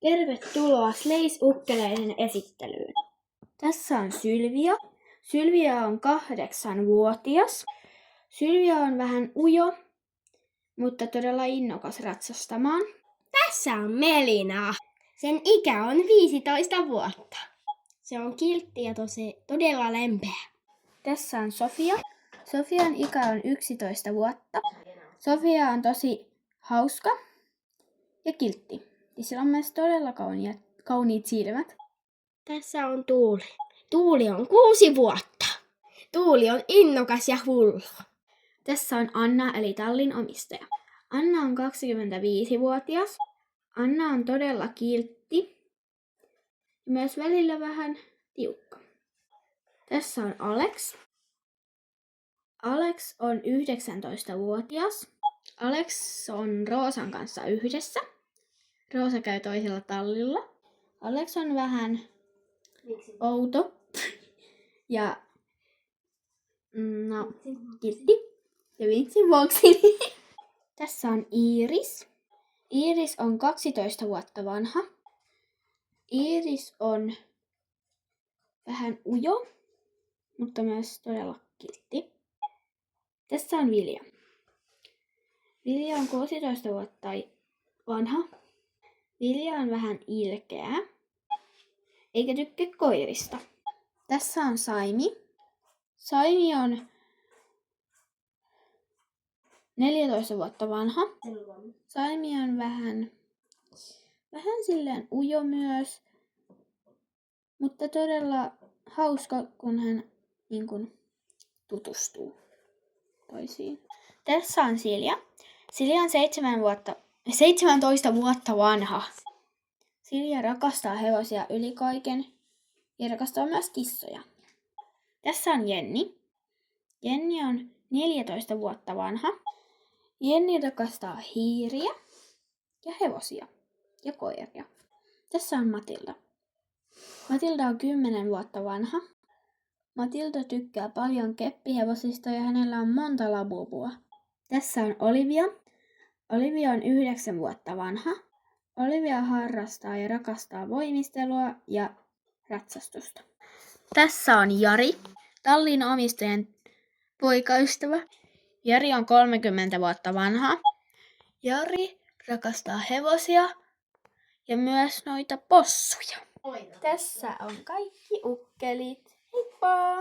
Tervetuloa Sleis-ukkeleiden esittelyyn. Tässä on Sylvia. Sylvia on 8-vuotias. Sylvia on vähän ujo, mutta todella innokas ratsastamaan. Tässä on Melina. Sen ikä on 15 vuotta. Se on kiltti ja todella lempeä. Tässä on Sofia. Sofian ikä on 11 vuotta. Sofia on tosi hauska ja kiltti. Ja sillä on myös todella kauniit silmät. Tässä on Tuuli. Tuuli on 6 vuotta. Tuuli on innokas ja hullu. Tässä on Anna eli tallin omistaja. Anna on 25-vuotias. Anna on todella kiltti. Myös välillä vähän tiukka. Tässä on Alex. Alex on 19-vuotias. Alex on Roosan kanssa yhdessä. Roosa käy toisella tallilla. Alex on vähän outo ja kiltti ja vitsin vuoksi. Tässä on Iiris. Iiris on 12 vuotta vanha. Iiris on vähän ujo, mutta myös todella kiltti. Tässä on Vilja. Vilja on 16 vuotta vanha. Vilja on vähän ilkeä, eikä tykkää koirista. Tässä on Saimi. Saimi on 14 vuotta vanha. Saimi on vähän silleen ujo myös, mutta todella hauska, kun hän tutustuu toisiin. Tässä on Silja. Silja on 17 vuotta vanha. Silja rakastaa hevosia yli kaiken ja rakastaa myös kissoja. Tässä on Jenni. Jenni on 14 vuotta vanha. Jenni rakastaa hiiriä ja hevosia ja koiria. Tässä on Matilda. Matilda on 10 vuotta vanha. Matilda tykkää paljon keppihevosista ja hänellä on monta labubua. Tässä on Olivia. Olivia on 9 vuotta vanha. Olivia harrastaa ja rakastaa voimistelua ja ratsastusta. Tässä on Jari, tallin omistajan poikaystävä. Jari on 30 vuotta vanha. Jari rakastaa hevosia ja myös noita possuja. Tässä on kaikki ukkelit. Heippa!